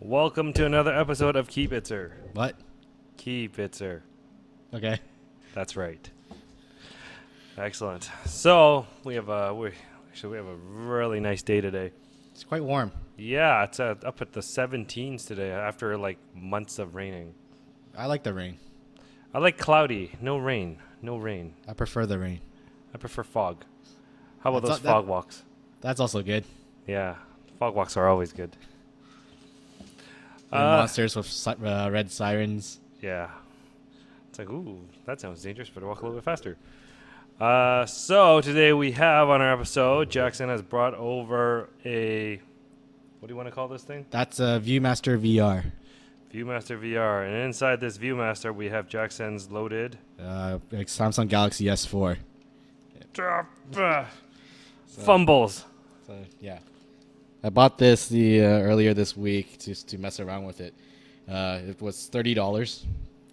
Welcome to another episode of Kibitzer. What? Kibitzer. Okay. That's right. Excellent. So we have a really nice day today. It's quite warm. Yeah, it's up at the 17s today after like months of raining. I like the rain. I like cloudy, no rain, no rain. I prefer the rain. I prefer fog. How about That's those fog walks? That's also good. Yeah, fog walks are always good. And monsters with red sirens. Yeah. It's like, ooh, that sounds dangerous. Better walk a little bit faster. So today we have on our episode, Jackson has brought over a, what do you want to call this thing? That's a ViewMaster VR. ViewMaster VR. And inside this ViewMaster, we have Jackson's loaded. Like Samsung Galaxy S4. Fumbles. So yeah. I bought this earlier this week to mess around with it. It was $30,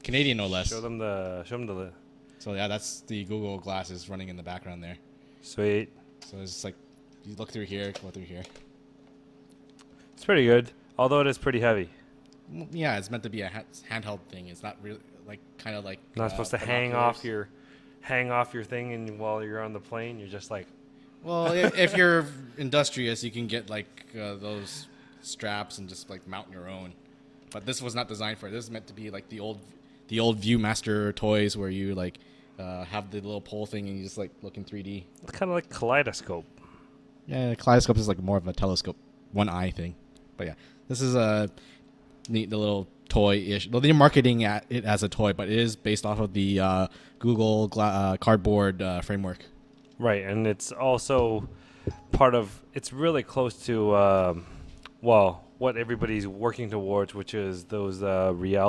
Canadian no less. Show them the. So yeah, that's the Google glasses running in the background there. Sweet. So it's like you look through here, go through here. It's pretty good, although it is pretty heavy. Yeah, it's meant to be a handheld thing. It's not really kind of like Not supposed to hang off your thing, and while you're on the plane, you're just like. Well, if you're industrious, you can get like those straps and just like mount your own. But this was not designed for it. This is meant to be like the old ViewMaster toys where you like have the little pole thing and you just like look in 3D. It's kind of like kaleidoscope. Yeah, the kaleidoscope is like more of a telescope, one eye thing. But yeah, this is a neat little toy-ish. Well, they're marketing it as a toy, but it is based off of the Google cardboard framework. Right, and it's also part of. It's really close to, what everybody's working towards, which is those VR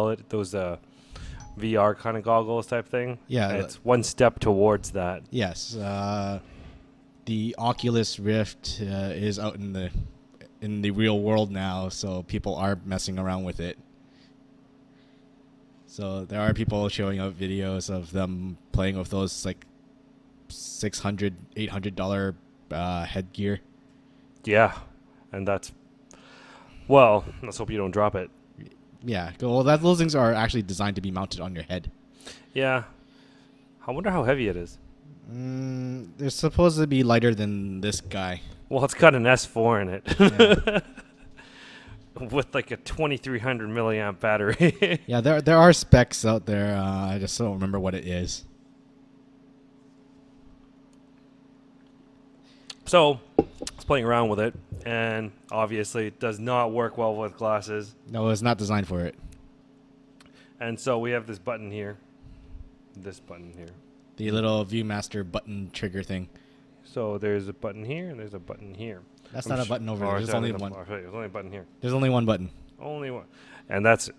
kind of goggles type thing. Yeah, and it's one step towards that. Yes, the Oculus Rift is out in the real world now, so people are messing around with it. So there are people showing up videos of them playing with those like $600, $800 headgear. Yeah, and that's. Well, let's hope you don't drop it. Yeah, well, those things are actually designed to be mounted on your head. Yeah, I wonder how heavy it is. They're supposed to be lighter than this guy. Well, it's got an S4 in it. Yeah. With like a 2300 milliamp battery. Yeah, there are specs out there. I just don't remember what it is. So, I was playing around with it, and obviously it does not work well with glasses. No, it's not designed for it. And so we have this button here. This button here. The little ViewMaster button trigger thing. So there's a button here, and there's a button here. That's not a button over there. There's only one. There's only a button here. There's only one button. Only one. And that's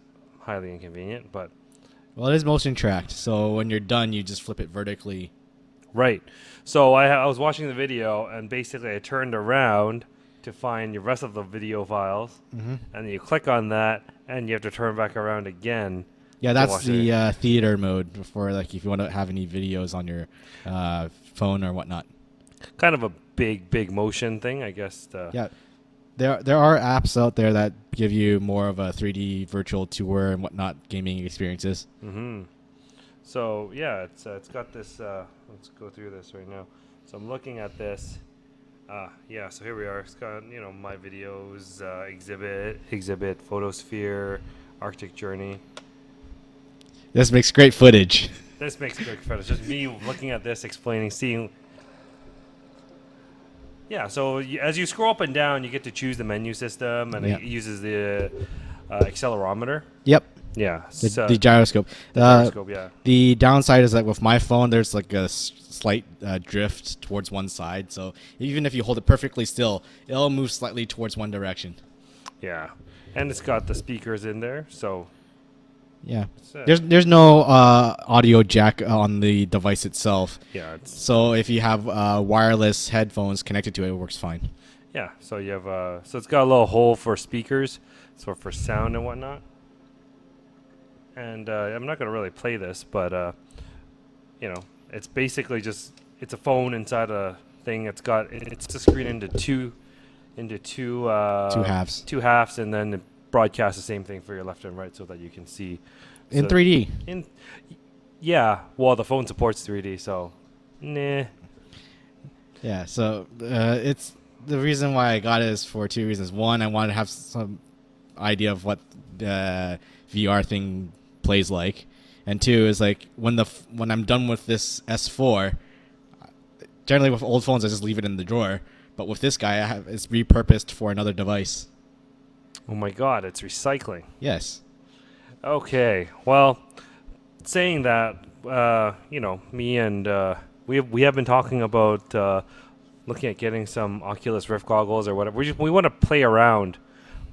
highly inconvenient, but... Well, it is motion tracked, so when you're done, you just flip it vertically. Right. So I was watching the video, and basically I turned around to find the rest of the video files, and then you click on that, and you have to turn back around again. Yeah, that's the theater mode for like if you want to have any videos on your phone or whatnot. Kind of a big motion thing, I guess. Yeah, there are apps out there that give you more of a 3D virtual tour and whatnot gaming experiences. Mm-hmm. So yeah, it's got this. Let's go through this right now. So I'm looking at this. Yeah. So here we are. It's got my videos, exhibit, photosphere, Arctic Journey. This makes great footage. This makes great footage. Just me looking at this, explaining, seeing. Yeah. So as you scroll up and down, you get to choose the menu system, and it uses the accelerometer. Yep. Yeah, the gyroscope. The gyroscope, yeah. The downside is that with my phone, there's like a slight drift towards one side. So even if you hold it perfectly still, it'll move slightly towards one direction. Yeah, and it's got the speakers in there, so... Yeah. There's no audio jack on the device itself. Yeah. So if you have wireless headphones connected to it, it works fine. Yeah, so you have... so it's got a little hole for speakers, so for sound and whatnot. And I'm not going to really play this, but, it's basically just, it's a phone inside a thing. It's a screen into two halves, and then broadcast the same thing for your left and right so that you can see In so 3D. in yeah, well the phone supports 3D, so nah. Yeah, so it's the reason why I got it is for two reasons. One, I wanted to have some idea of what the VR thing plays like, and two is like when I'm done with this S4, generally with old phones I just leave it in the drawer, but with this guy it's repurposed for another device. Oh my god, it's recycling. Yes. Okay, well, saying that, me and we have been talking about looking at getting some Oculus Rift goggles or whatever. We want to play around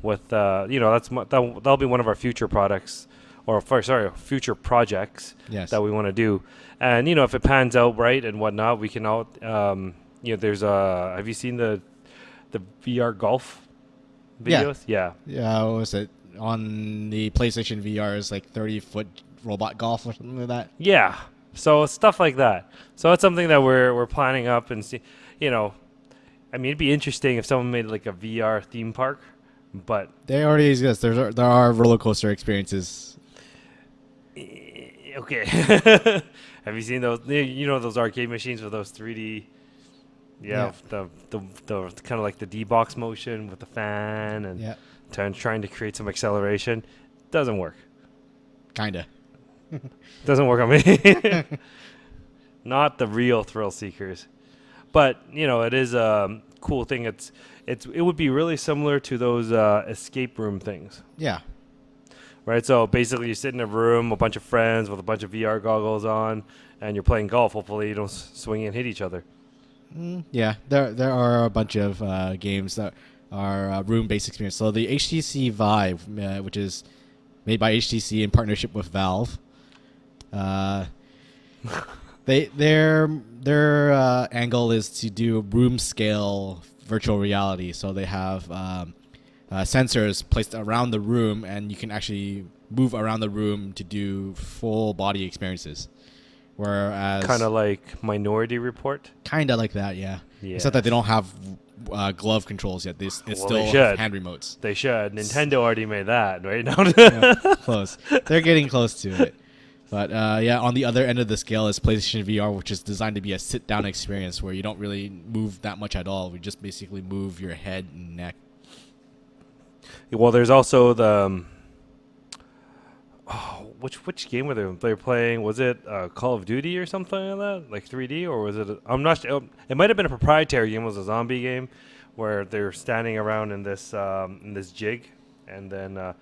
with that'll be one of our future products, or future projects. Yes. That we want to do. And if it pans out right and whatnot, we can out. There's have you seen the VR golf videos? Yeah. Yeah, what was it? On the PlayStation VR is like 30-foot robot golf or something like that. Yeah. So stuff like that. So that's something that we're planning up and see. It'd be interesting if someone made like a VR theme park, but They already exist. There are roller coaster experiences. okay. Have you seen those? Those arcade machines with those 3D. Yeah, the kind of like the D-box motion with the fan and trying to create some acceleration. Doesn't work. Kinda. Doesn't work on me. Not the real thrill seekers. But, it is a cool thing. It would be really similar to those escape room things. Yeah. Right? So basically you sit in a room, a bunch of friends with a bunch of VR goggles on, and you're playing golf. Hopefully you don't swing and hit each other. Yeah, there are a bunch of games that are room-based experience. So the HTC Vive, which is made by HTC in partnership with Valve, their angle is to do room-scale virtual reality. So they have sensors placed around the room, and you can actually move around the room to do full body experiences. Whereas kind of like Minority Report. Kind of like that, yeah. Except that they don't have glove controls yet. It's still hand remotes. They should. Nintendo already made that, right? No. Close. They're getting close to it. But on the other end of the scale is PlayStation VR, which is designed to be a sit-down experience where you don't really move that much at all. We just basically move your head and neck. Well, there's also the which game were they were playing? Was it Call of Duty or something like that, like 3D, or was it? I'm not sure. It might have been a proprietary game. It was a zombie game where they're standing around in this jig, and then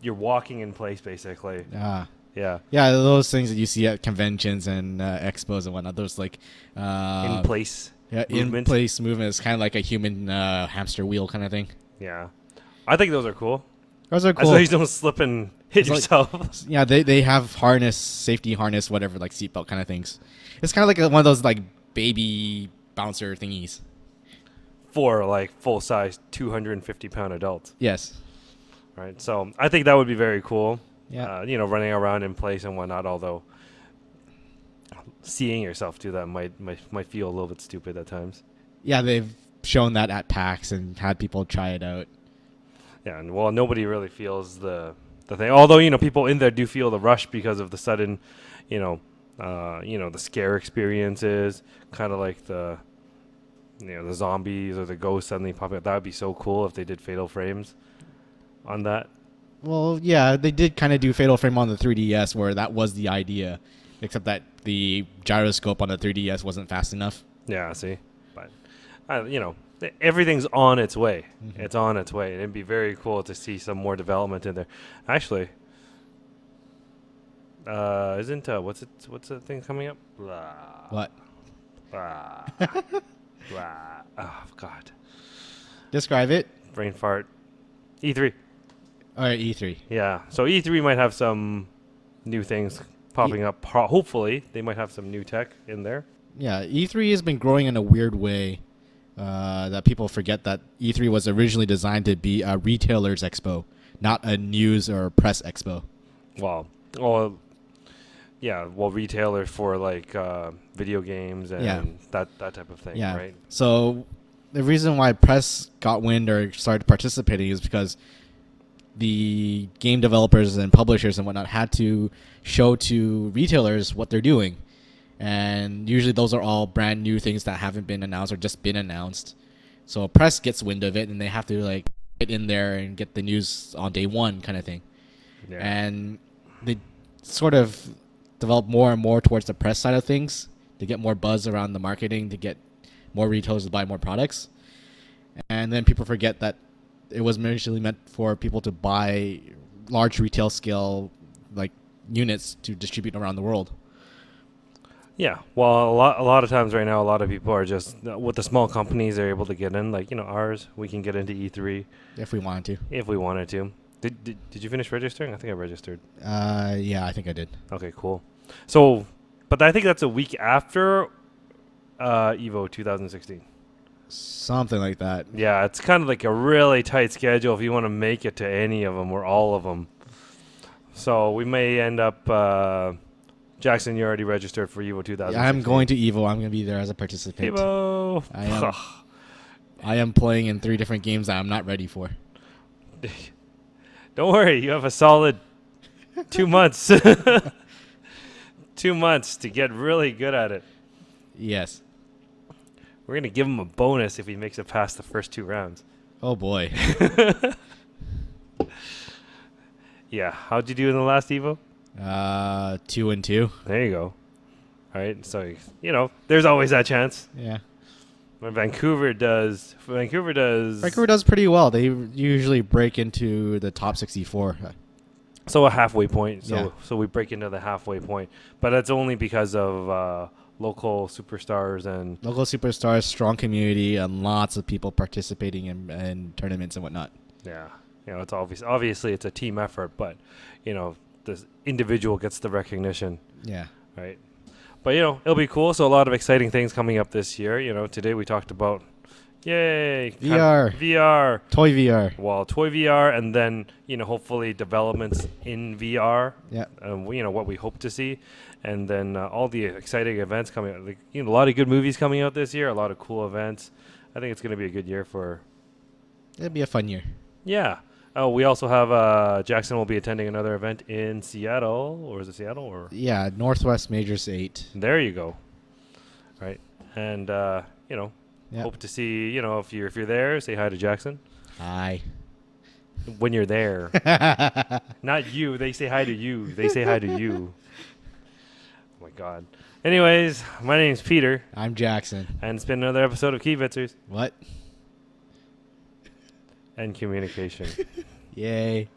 you're walking in place basically. Yeah. Yeah, those things that you see at conventions and expos and whatnot. Those like in place. Yeah, in place movement is kind of like a human hamster wheel kind of thing. Yeah, I think those are cool. Those are cool. So you don't slip and hit yourself. Like, they have safety harness, whatever, like seatbelt kind of things. It's kind of like one of those like baby bouncer thingies. For like full size 250-pound adults. Yes. Right. So I think that would be very cool. Yeah. Running around in place and whatnot. Although seeing yourself do that might feel a little bit stupid at times. Yeah, they've shown that at PAX and had people try it out. Yeah, and nobody really feels the thing. Although people in there do feel the rush because of the sudden, the scare experiences, kind of like the zombies or the ghosts suddenly popping up. That would be so cool if they did Fatal Frames on that. Well, yeah, they did kind of do Fatal Frame on the 3DS, where that was the idea, except that the gyroscope on the 3DS wasn't fast enough. Yeah, see, but everything's on its way. Mm-hmm. It's on its way. It'd be very cool to see some more development in there. Actually, isn't what's the thing coming up? Blah. What? Blah. Blah. Oh God. Describe it. Brainfart. E3. All right, E3. Yeah. So E3 might have some new things popping up. Hopefully, they might have some new tech in there. Yeah, E3 has been growing in a weird way. That people forget that E3 was originally designed to be a retailer's expo, not a news or press expo. Well, retailers for like video games and that type of thing, right? So the reason why press got wind or started participating is because the game developers and publishers and whatnot had to show to retailers what they're doing. And usually those are all brand new things that haven't been announced or just been announced. So press gets wind of it and they have to like get in there and get the news on day one kind of thing. Yeah. And they sort of develop more and more towards the press side of things to get more buzz around the marketing, to get more retailers to buy more products. And then people forget that it was initially meant for people to buy large retail scale like units to distribute around the world. Yeah, well, a lot of times right now, a lot of people are just with the small companies they're able to get in. Like ours, we can get into E3 If we wanted to. if we wanted to. Did you finish registering? I think I registered. Yeah, I think I did. Okay, cool. So, but I think that's a week after Evo 2016. Something like that. Yeah, it's kind of like a really tight schedule if you want to make it to any of them or all of them. So we may end up. Jackson, you already registered for Evo 2016. Yeah, I'm going to Evo. I'm going to be there as a participant. Evo. I am playing in 3 different games that I'm not ready for. Don't worry, you have a solid 2 months. 2 months to get really good at it. Yes. We're going to give him a bonus if he makes it past the first 2 rounds. Oh, boy. Yeah. How'd you do in the last Evo? 2-2. There you go. All right. So, there's always that chance. Yeah. When Vancouver does Vancouver does pretty well. They usually break into the top 64. So a halfway point. Yeah. So we break into the halfway point. But that's only because of local superstars, strong community, and lots of people participating in tournaments and whatnot. Yeah. It's obviously it's a team effort, but this individual gets the recognition. Yeah. Right. But it'll be cool. So a lot of exciting things coming up this year. Today we talked about VR. Toy VR. Well, toy VR, and then hopefully developments in VR. Yeah. What we hope to see, and then all the exciting events coming out. Like, a lot of good movies coming out this year. A lot of cool events. I think it's going to be a good year for. It'll be a fun year. Yeah. Oh, we also have Jackson will be attending another event in Seattle, or is it Seattle or? Yeah, Northwest Majors 8. There you go. Right, and Yep. hope to see if you're there, say hi to Jackson. Hi. When you're there, not you. They say hi to you. They say hi to you. Oh my God. Anyways, my name's Peter. I'm Jackson. And it's been another episode of Kibitzers What? and Communication. Yay.